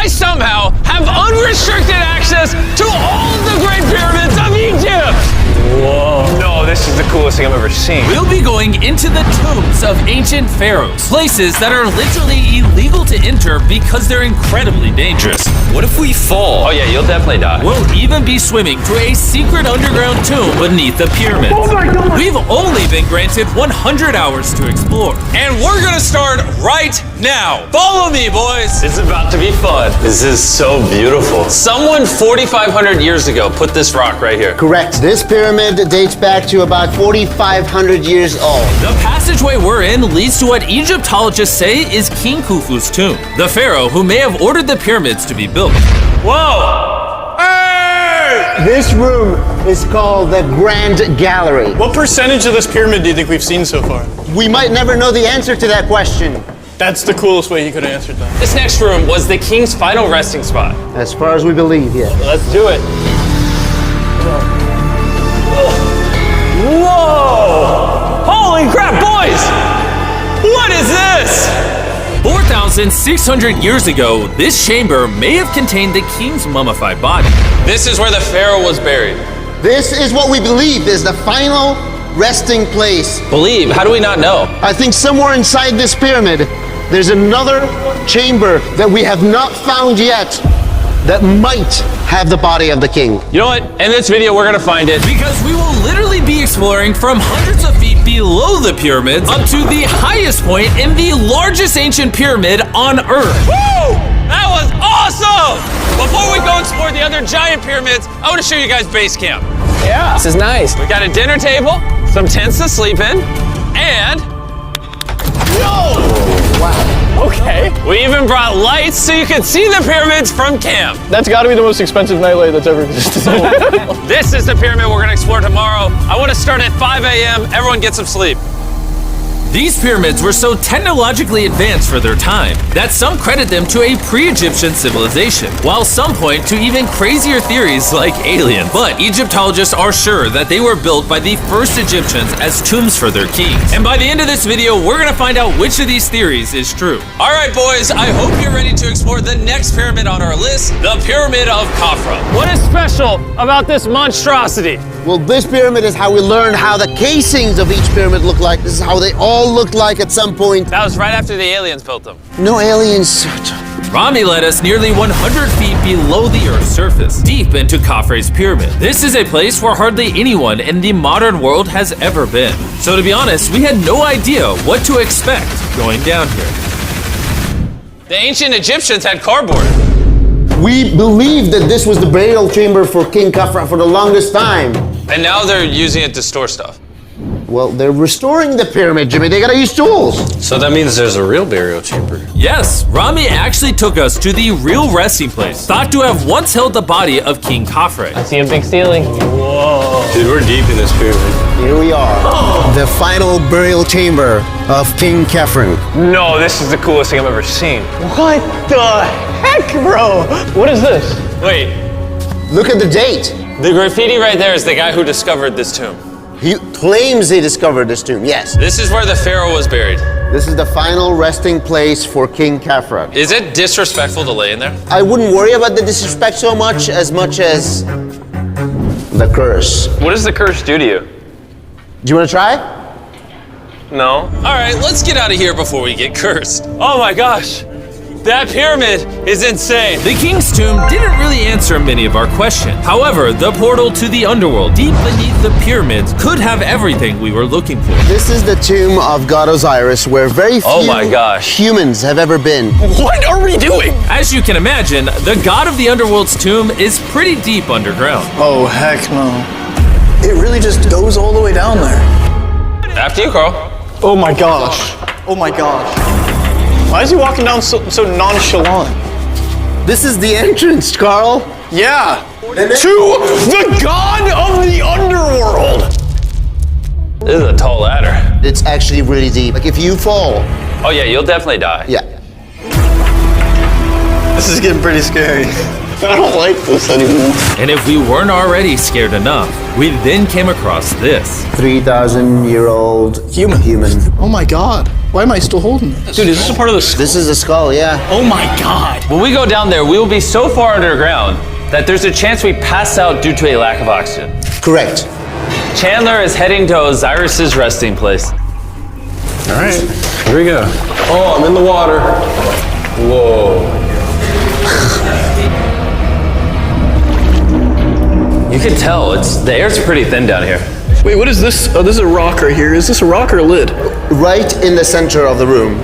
I somehow have unrestricted access to all of the Great Pyramids of Egypt! Whoa. No, this is the coolest thing I've ever seen. We'll be going into the tombs of ancient pharaohs, places that are literally illegal to enter because they're incredibly dangerous. What if we fall? Oh yeah, you'll definitely die. We'll even be swimming through a secret underground tomb beneath the pyramids. Oh my God. We've only been granted 100 hours to explore. And we're gonna start right now. Follow me, boys. It's about to be fun. This is so beautiful. Someone 4,500 years ago put this rock right here. Correct. This pyramid dates back to about 4,500 years old. The passageway we're in leads to what Egyptologists say is King Khufu's tomb, the pharaoh who may have ordered the pyramids to be built. Whoa! Hey! This room is called the Grand Gallery. What percentage of this pyramid do you think we've seen so far? We might never know the answer to that question. That's the coolest way he could have answered that. This next room was the king's final resting spot. As far as we believe, yeah. Let's do it. Whoa! Holy crap, boys! What is this? 4,600 years ago, this chamber may have contained the king's mummified body. This is where the pharaoh was buried. This is what we believe is the final resting place. Believe? How do we not know? I think somewhere inside this pyramid, there's another chamber that we have not found yet that might have the body of the king. You know what? In this video, we're gonna find it. Because we will literally be exploring from hundreds of feet below the pyramids up to the highest point in the largest ancient pyramid on Earth. Woo! That was awesome! Before we go explore the other giant pyramids, I want to show you guys base camp. Yeah. This is nice. We got a dinner table, some tents to sleep in, and Okay. we even brought lights so you can see the pyramids from camp. That's got to be the most expensive nightlight that's ever existed. This is the pyramid we're gonna explore tomorrow. I want to start at 5 a.m. Everyone get some sleep. These pyramids were so technologically advanced for their time that some credit them to a pre-Egyptian civilization, while some point to even crazier theories like aliens. But Egyptologists are sure that they were built by the first Egyptians as tombs for their kings. And by the end of this video, we're gonna find out which of these theories is true. All right, boys, I hope you're ready to explore the next pyramid on our list, the Pyramid of Khafra. What is special about this monstrosity? Well, this pyramid is how we learned how the casings of each pyramid look like. This is how they all looked like at some point. That was right after the aliens built them. No aliens. Rami led us nearly 100 feet below the Earth's surface, deep into Khafre's pyramid. This is a place where hardly anyone in the modern world has ever been. So to be honest, we had no idea what to expect going down here. The ancient Egyptians had cardboard. We believe that this was the burial chamber for King Khafra for the longest time. And now they're using it to store stuff. Well, they're restoring the pyramid, Jimmy. They gotta use tools. So that means there's a real burial chamber. Yes, Rami actually took us to the real resting place, thought to have once held the body of King Khafre. I see a big ceiling. Whoa. Dude, we're deep in this pyramid. Here we are. The final burial chamber of King Khafre. No, this is the coolest thing I've ever seen. What the heck, bro? What is this? Wait, Look at the date. the graffiti right there is the guy who discovered this tomb. He claims he discovered this tomb, yes. This is where the pharaoh was buried. This is the final resting place for King Khafra. Is it disrespectful to lay in there? I wouldn't worry about the disrespect so much as the curse. What does the curse do to you? Do you want to try? No. All right, let's get out of here before we get cursed. Oh my gosh, that pyramid is insane. The king's tomb didn't really answer many of our questions. However, the portal to the underworld deep beneath the pyramids could have everything we were looking for. This is the tomb of God Osiris, where very few Oh my gosh. humans have ever been. What are we doing? As you can imagine, the god of the underworld's tomb is pretty deep underground. Oh, heck no. It really just goes all the way down there. After you, Carl. Oh my gosh. Oh my gosh. Why is he walking down so nonchalant? This is the entrance, Carl. Yeah. To the god of the underworld. This is a tall ladder. It's actually really deep. Like if you fall, Oh yeah, you'll definitely die. yeah. This is getting pretty scary. I don't like this anymore. And if we weren't already scared enough, we then came across this. 3,000-year-old Human. human. Oh my god. Why am I still holding this? Dude, is this a part of the skull? This is the skull, yeah. Oh my God. When we go down there, we will be so far underground that there's a chance we pass out due to a lack of oxygen. Correct. Chandler is heading to Osiris's resting place. All right, here we go. Oh, I'm in the water. Whoa. You can tell, the air's pretty thin down here. Wait, what is this? Oh, this is a rock right here. Is this a rock or a lid? Right in the center of the room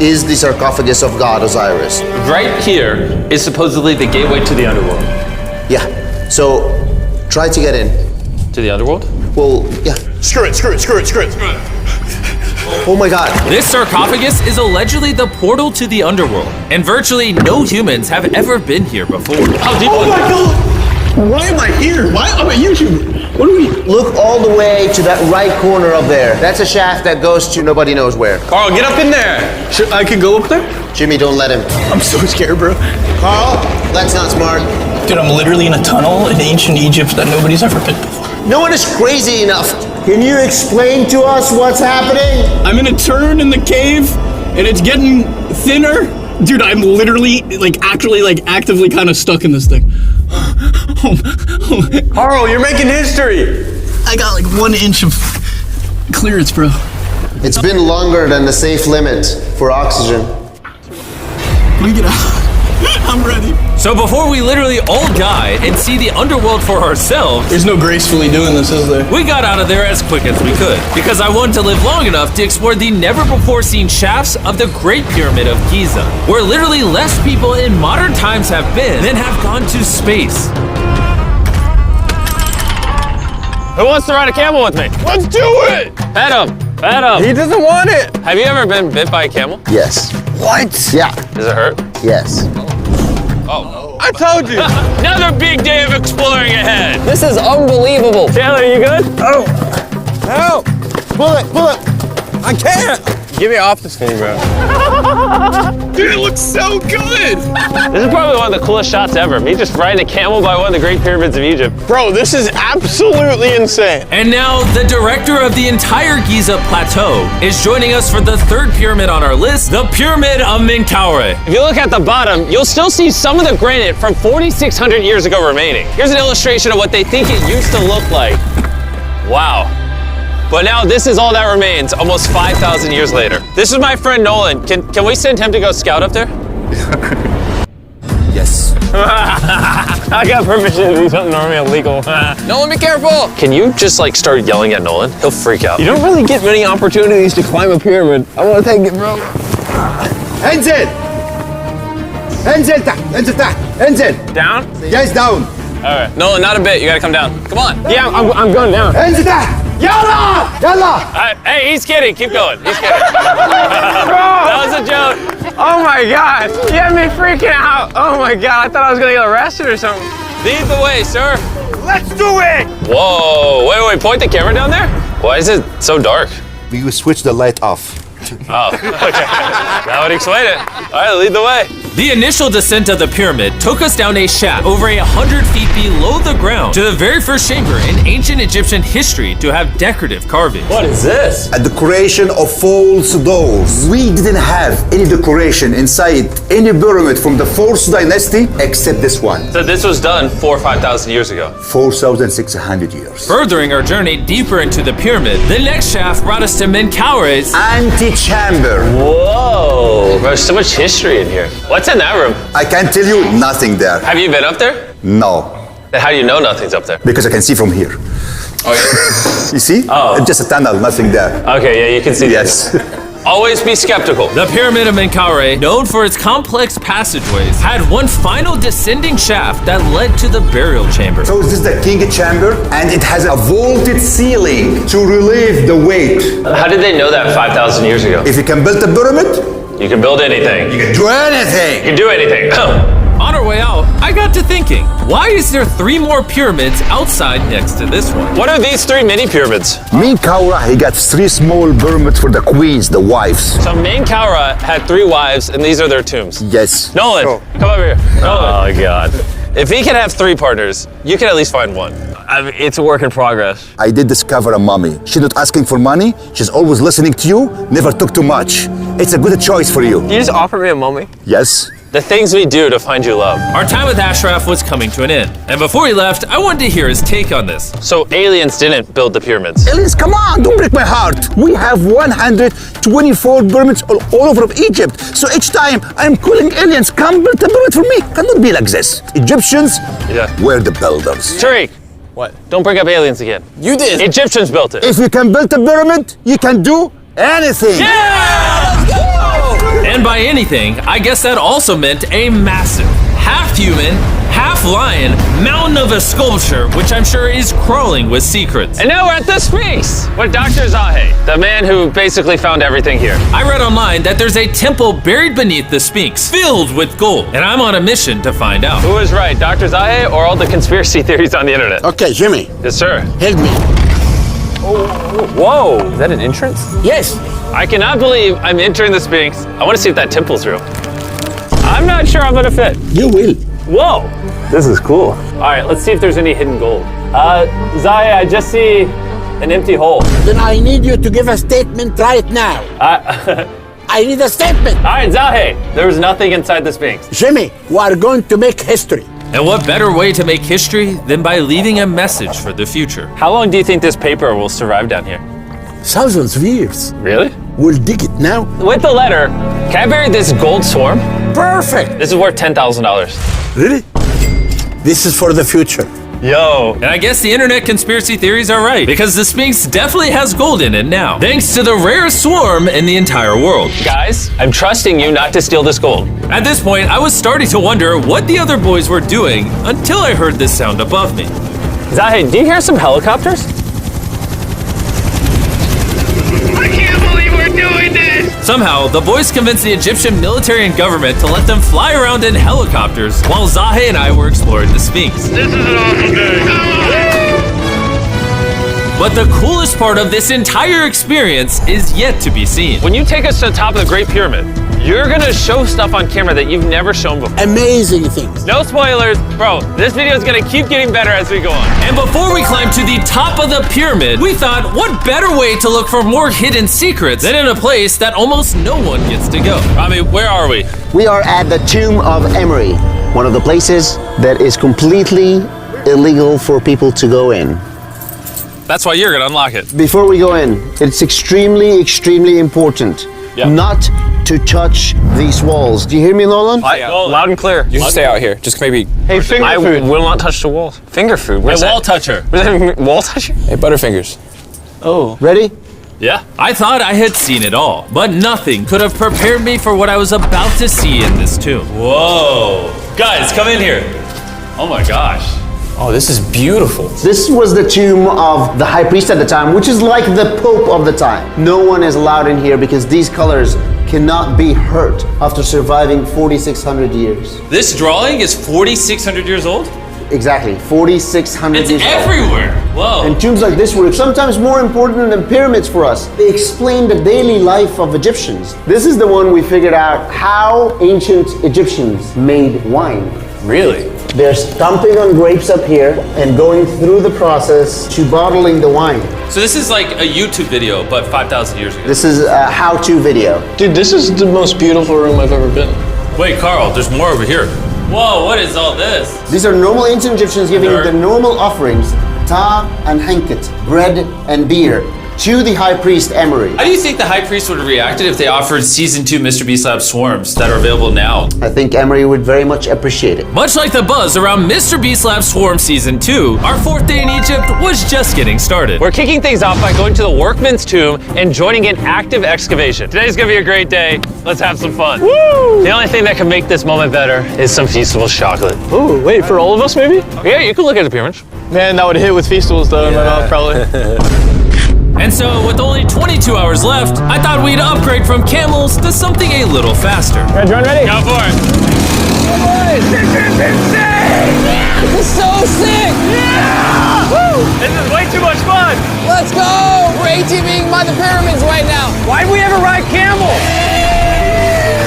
is the sarcophagus of God Osiris. Right here is supposedly the gateway to the underworld. Yeah. So try to get in. To the underworld? Well, yeah. Screw it. Oh my God. This sarcophagus is allegedly the portal to the underworld, and virtually no humans have ever been here before. How deep Oh my God. Why am I here? Why am I YouTube? What do we? Look all the way to that right corner up there. That's a shaft that goes to nobody knows where. Carl, get up in there. I can go up there? Jimmy, don't let him. I'm so scared, bro. Carl, that's not smart. Dude, I'm literally in a tunnel in ancient Egypt that nobody's ever been before. No one is crazy enough. Can you explain to us what's happening? I'm in a turn in the cave, and it's getting thinner. Dude, I'm literally, actively kind of stuck in this thing. Carl, you're making history. I got like 1 inch of clearance, bro. It's been longer than the safe limit for oxygen. Let me get out. I'm ready. So before we literally all die and see the underworld for ourselves, There's no gracefully doing this, is there? we got out of there as quick as we could, because I wanted to live long enough to explore the never-before-seen shafts of the Great Pyramid of Giza, where literally less people in modern times have been than have gone to space. Who wants to ride a camel with me? Let's do it! Pet him. Pet him. He doesn't want it. Have you ever been bit by a camel? Yes. What? Yeah. Does it hurt? Yes. I told you. Another big day of exploring ahead. This is unbelievable. Chandler, you good? Help. Pull it. I can't. Get me off this thing, bro. Dude, it looks so good! This is probably one of the coolest shots ever. Me just riding a camel by one of the Great Pyramids of Egypt. Bro, this is absolutely insane. And now, the director of the entire Giza Plateau is joining us for the third pyramid on our list, the Pyramid of Menkaure. If you look at the bottom, you'll still see some of the granite from 4,600 years ago remaining. Here's an illustration of what they think it used to look like. Wow. But now this is all that remains, almost 5,000 years later. This is my friend Nolan. Can we send him to go scout up there? Yes. I got permission to do something normally illegal. Nolan, be careful. Can you just start yelling at Nolan? He'll freak out. You don't really get many opportunities to climb a pyramid. I want to take it, bro. انزل انزل تحت انزل تحت انزل Down? جايز داون All right. Nolan, not a bit. You gotta come down. Come on. Yeah, I'm going down. انزل تحت يلا يلا Hey, he's kidding. Keep going. He's kidding. That was a joke. Oh my God. You had me freaking out. Oh my God. I thought I was going to get arrested or something. Lead the way, sir. let's do it Whoa. Wait. Point the camera down there. Why is it so dark? we will switch the light off Oh, okay. That would explain it. All right, lead the way. The initial descent of the pyramid took us down a shaft over 100 feet below the ground to the very first chamber in ancient Egyptian history to have decorative carvings. What is this? a decoration of false doors. We didn't have any decoration inside any pyramid from the 4th dynasty except this one. So this was done 4,000 or 5,000 years ago. 4,600 years. Furthering our journey deeper into the pyramid, the next shaft brought us to Menkaure's Antechamber. Whoa. There's so much history in here. What's in that room? I can tell you nothing there. Have you been up there? No, Then how do you know nothing's up there? because I can see from here. Oh, yeah. You see? Oh. It's just a tunnel, nothing there. Okay, yeah, you can see Yes. Always be skeptical. The Pyramid of Menkaure, known for its complex passageways, had one final descending shaft that led to the burial chamber. So this is the king chamber, and it has a vaulted ceiling to relieve the weight. How did they know that 5,000 years ago? If you can build a pyramid, You can build anything. you can do anything. You can do anything. On our way out, I got to thinking, why is there 3 more pyramids outside next to this one? What are these 3 mini pyramids? Menkaure, he got 3 small pyramids for the queens, the wives. So Menkaure had 3 wives, and these are their tombs. Yes. Nolan, come over here. Nolan. Oh, God. If he can have 3 partners, you can at least find 1. It's a work in progress. I did discover a mummy. She's not asking for money. She's always listening to you. Never took too much. It's a good choice for you. Did you just offer me a mummy? Yes. The things we do to find you love. Our time with Ashraf was coming to an end, and before he left, I wanted to hear his take on this. So aliens didn't build the pyramids. Aliens, come on, don't break my heart. We have 124 pyramids all over Egypt. So each time I'm calling aliens, come build a pyramid for me. Cannot be like this. Egyptians were the builders. Tariq. What? Don't bring up aliens again. You did. Egyptians built it. If you can build a pyramid, you can do anything. Yeah! Let's go! And by anything, I guess that also meant a massive, half-human, half-lion mountain of a sculpture, which I'm sure is crawling with secrets. And now we're at the Sphinx with Dr. Zahe, the man who basically found everything here. I read online that there's a temple buried beneath the Sphinx, filled with gold, and I'm on a mission to find out. Who was right, Dr. Zahe or all the conspiracy theories on the internet? Okay, Jimmy, Yes, sir. help me. Whoa, is that an entrance? Yes. I cannot believe I'm entering the Sphinx. I want to see if that temple's real. I'm not sure I'm gonna fit. You will. Whoa, this is cool. All right, let's see if there's any hidden gold. Zahe, I just see an empty hole. Then I need you to give a statement right now. I need a statement. All right, Zahe, there was nothing inside the Sphinx. Jimmy, we are going to make history. And what better way to make history than by leaving a message for the future? How long do you think this paper will survive down here? Thousands of years. Really? We'll dig it now. With the letter, can I bury this gold swarm? Perfect. This is worth $10,000. Really? This is for the future. Yo. And I guess the internet conspiracy theories are right, because the Sphinx definitely has gold in it now, thanks to the rarest swarm in the entire world. Guys, I'm trusting you not to steal this gold. At this point, I was starting to wonder what the other boys were doing until I heard this sound above me. Zahe, do you hear some helicopters? I can't believe we're doing this! Somehow, the boys convinced the Egyptian military and government to let them fly around in helicopters while Zahe and I were exploring the Sphinx. This is an awesome day. But the coolest part of this entire experience is yet to be seen. When you take us to the top of the Great Pyramid, you're gonna show stuff on camera that you've never shown before. Amazing things. No spoilers. Bro, this video is gonna keep getting better as we go on. And before we climb to the top of the pyramid, we thought, what better way to look for more hidden secrets than in a place that almost no one gets to go? Rami, where are we? We are at the tomb of Emery, one of the places that is completely illegal for people to go in. That's why you're gonna unlock it. Before we go in, it's extremely, extremely important not to touch these walls. Do you hear me, Nolan? Loud and clear. You should stay out here. Just maybe. Hey, finger food. I will not touch the walls. Finger food? Where's A that? wall toucher. What does that mean? Wall toucher? Hey, Butterfingers. Oh. Ready? Yeah. I thought I had seen it all, but nothing could have prepared me for what I was about to see in this tomb. Whoa. Guys, come in here. Oh my gosh. Oh, this is beautiful. This was the tomb of the high priest at the time, which is like the pope of the time. No one is allowed in here because these colors cannot be hurt after surviving 4,600 years. This drawing is 4,600 years old? Exactly, 4,600 It's years old. everywhere. Whoa. And tombs like this were sometimes more important than pyramids for us. They explain the daily life of Egyptians. This is the one we figured out how ancient Egyptians made wine. Really? They're stomping on grapes up here and going through the process to bottling the wine. So this is like a YouTube video, but 5,000 years ago. This is a how-to video. Dude, this is the most beautiful room I've ever been. Wait, Carl, there's more over here. Whoa, what is all this? These are normal ancient Egyptians giving the normal offerings, ta and hanket, bread and beer, to the high priest Emery. How do you think the high priest would have reacted if they offered season 2 MrBeast-style swarms that are available now? I think Emery would very much appreciate it. Much like the buzz around MrBeast-style Swarm Season 2, our 4th day in Egypt was just getting started. We're kicking things off by going to the workman's tomb and joining an active excavation. Today's gonna be a great day. Let's have some fun. Woo! The only thing that can make this moment better is some Feastables chocolate. Ooh, wait, for all of us maybe? Yeah, you can look at the pyramids. Man, that would hit with Feastables though in my mouth probably. And so, with only 22 hours left, I thought we'd upgrade from camels to something a little faster. Drone ready? Go for it. This is insane! This is so sick! Yeah! Woo! This is way too much fun! Let's go! We're ATVing by the pyramids right now. Why did we ever ride camels?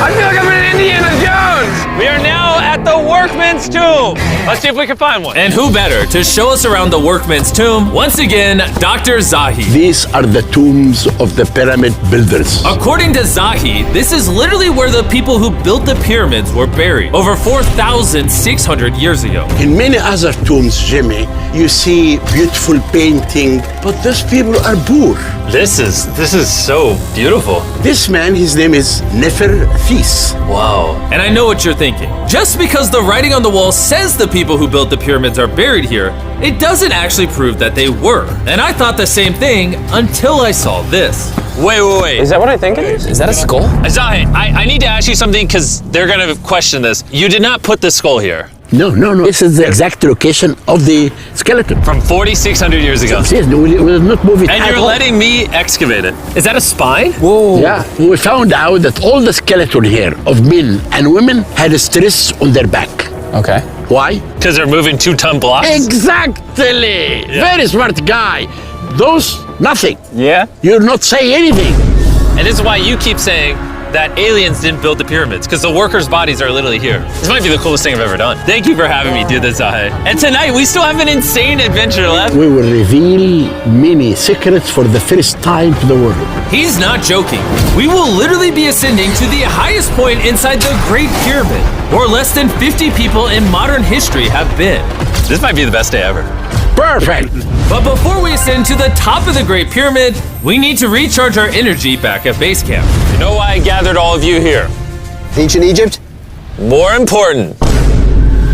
I feel like I'm in Indiana Jones! We are now at the work workman's tomb. Let's see if we can find one. And who better to show us around the workman's tomb? Once again, Dr. Zahi. These are the tombs of the pyramid builders. According to Zahi, this is literally where the people who built the pyramids were buried over 4,600 years ago. In many other tombs, Jimmy, you see beautiful painting, but those people are poor. This is so beautiful. This man, his name is Neferthis. Wow. And I know what you're thinking. Just because the writing on the wall says the people who built the pyramids are buried here, it doesn't actually prove that they were. And I thought the same thing until I saw this. Wait. Is that what I think it is? Is that a skull? Zahi, I need to ask you something because they're gonna question this. You did not put the skull here. No. This is the exact location of the skeleton. From 4,600 years ago. Yes, we will not move it And at you're all. letting me excavate it. Is that a spine? Whoa. Yeah, we found out that all the skeleton here of men and women had a stress on their back. Okay. Why? Because they're moving 2-ton blocks? Exactly. Very smart guy. Those, nothing. Yeah? You're not saying anything. And this is why you keep saying that aliens didn't build the pyramids, because the workers' bodies are literally here. This might be the coolest thing I've ever done. Thank you for having me do this, Zahi. And tonight, we still have an insane adventure left. We will reveal many secrets for the first time to the world. He's not joking. We will literally be ascending to the highest point inside the Great Pyramid, where less than 50 people in modern history have been. This might be the best day ever. Perfect. But before we ascend to the top of the Great Pyramid, we need to recharge our energy back at base camp. You know why I gathered all of you here? Ancient Egypt? More important,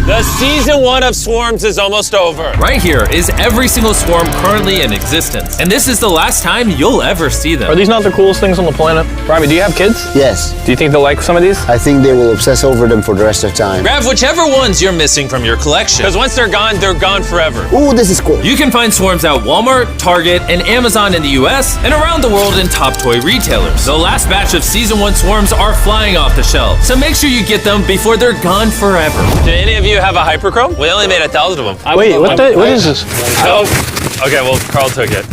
the season 1 of Swarms is almost over. Right here is every single swarm currently in existence, and this is the last time you'll ever see them. Are these not the coolest things on the planet? Robbie, do you have kids? Yes. Do you think they'll like some of these? I think they will obsess over them for the rest of time. Grab whichever ones you're missing from your collection, because once they're gone forever. Ooh, this is cool. You can find swarms at Walmart, Target, and Amazon in the US, and around the world in top toy retailers. The last batch of Season 1 swarms are flying off the shelf, so make sure you get them before they're gone forever. Do any of you have a hyperchrome? We only made 1,000 of them. Wait, what is this? Oh, okay, well, Carl took it.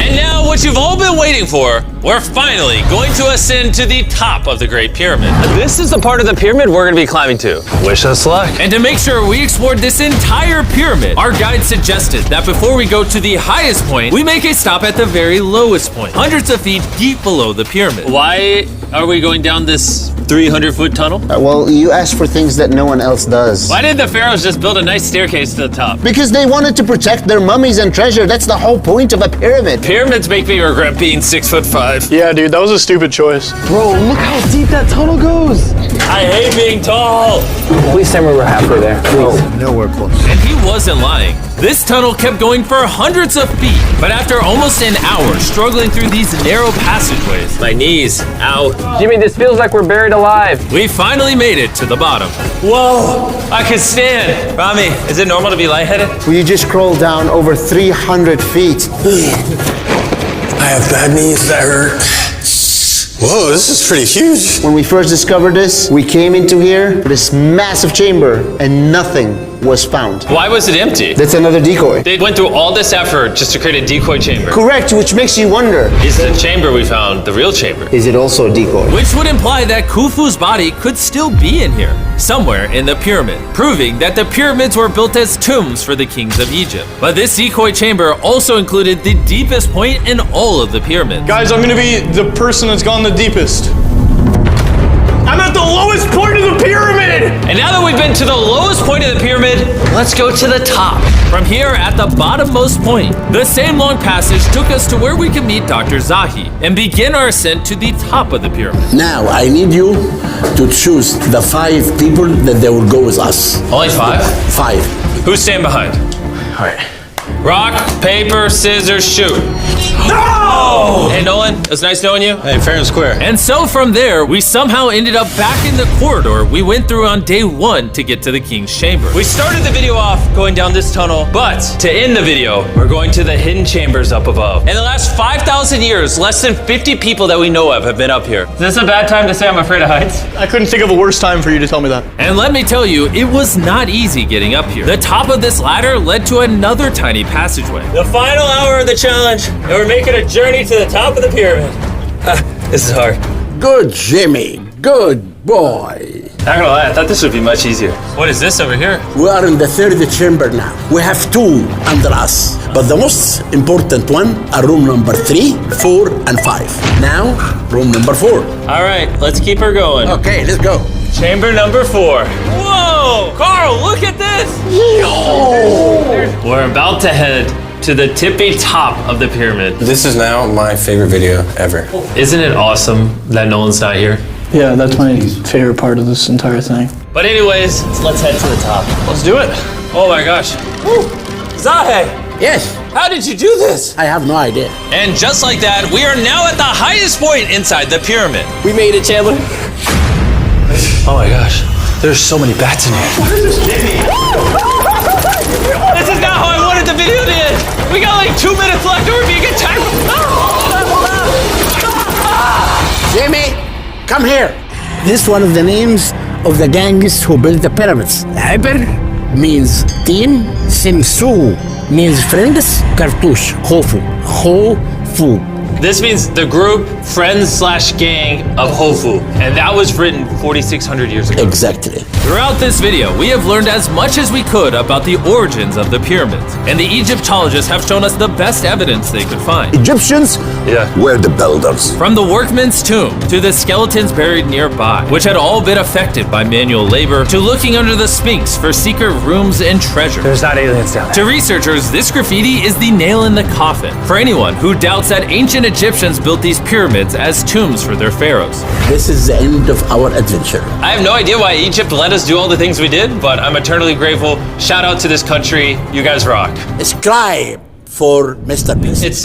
And now, what you've all been waiting for, we're finally going to ascend to the top of the Great Pyramid. This is the part of the pyramid we're going to be climbing to. Wish us luck. And to make sure we explored this entire pyramid, our guide suggested that before we go to the highest point, we make a stop at the very lowest point, hundreds of feet deep below the pyramid. Why are we going down this 300-foot tunnel? Well, you asked for things that no one else does. Why didn't the pharaohs just build a nice staircase to the top? Because they wanted to protect their mummies and treasure. That's the whole point of a pyramid. Pyramids make me regret being 6'5". Yeah, dude, that was a stupid choice. Bro, look how deep that tunnel goes. I hate being tall. Please tell me we're halfway there. Please. Nowhere close. And he wasn't lying. This tunnel kept going for hundreds of feet, but after almost an hour struggling through these narrow passageways, My knees, ow. Jimmy, this feels like we're buried alive. we finally made it to the bottom. Whoa, I can stand. Rami, is it normal to be lightheaded? Well, you just crawled down over 300 feet. I have bad knees that hurt. Whoa, this is pretty huge. When we first discovered this, we came into here, this massive chamber, and nothing was found. Why was it empty? That's another decoy. They went through all this effort just to create a decoy chamber. Correct, which makes you wonder, Is the chamber we found the real chamber? is it also a decoy? Which would imply that Khufu's body could still be in here, somewhere in the pyramid, proving that the pyramids were built as tombs for the kings of Egypt. But this decoy chamber also included the deepest point in all of the pyramids. Guys, I'm gonna be the person that's gone the deepest. I'm at the lowest point of the pyramid! And now that we've been to the lowest point of the pyramid, let's go to the top. From here at the bottommost point, the same long passage took us to where we could meet Dr. Zahi and begin our ascent to the top of the pyramid. Now, I need you to choose the 5 people that they will go with us. Only 5? 5. Who's staying behind? All right. Rock, paper, scissors, shoot. No! Hey, Nolan, it was nice knowing you. Hey, fair and square. And so from there, we somehow ended up back in the corridor we went through on day 1 to get to the king's chamber. We started the video off going down this tunnel, but to end the video, we're going to the hidden chambers up above. In the last 5,000 years, less than 50 people that we know of have been up here. Is this a bad time to say I'm afraid of heights? I couldn't think of a worse time for you to tell me that. And let me tell you, it was not easy getting up here. The top of this ladder led to another tiny passageway. The final hour of the challenge, and we're making a journey to the top of the pyramid. This is hard. Good, Jimmy. Good boy. Not gonna lie, I thought this would be much easier. What is this over here? We are in the third chamber now. We have two under us, but the most important one are room number 3, 4, and 5. Now, room number 4. All right, let's keep her going. Okay, let's go. Chamber number 4. Whoa! Carl, look at this! We're about to head to the tippy top of the pyramid. This is now my favorite video ever. Isn't it awesome that Nolan's not here? Yeah, that's my favorite part of this entire thing. But anyways, let's head to the top. Let's do it. Oh my gosh. Woo. Zahe, Yes, how did you do this? I have no idea. And just like that, we are now at the highest point inside the pyramid. We made it, Chandler. Oh my gosh. There's so many bats in here. This is not how I wanted the video to end. We got like 2 minutes left or we're being attacked. Jimmy, come here. This is one of the names of the gangs who built the pyramids. Hyper means teen, Simsu means friends, Cartouche, Hofu, Ho-Fu. This means the group, friends/gang of Hofu. And that was written 4,600 years ago. Exactly. Throughout this video, we have learned as much as we could about the origins of the pyramids, and the Egyptologists have shown us the best evidence they could find. Egyptians were the builders. From the workman's tomb, to the skeletons buried nearby, which had all been affected by manual labor, to looking under the Sphinx for secret rooms and treasure. There's not aliens down there. To researchers, this graffiti is the nail in the coffin for anyone who doubts that ancient Egyptians built these pyramids as tombs for their pharaohs. This is the end of our adventure. I have no idea why Egypt let us do all the things we did, but I'm eternally grateful. Shout out to this country. You guys rock. Subscribe for MrBeast. It's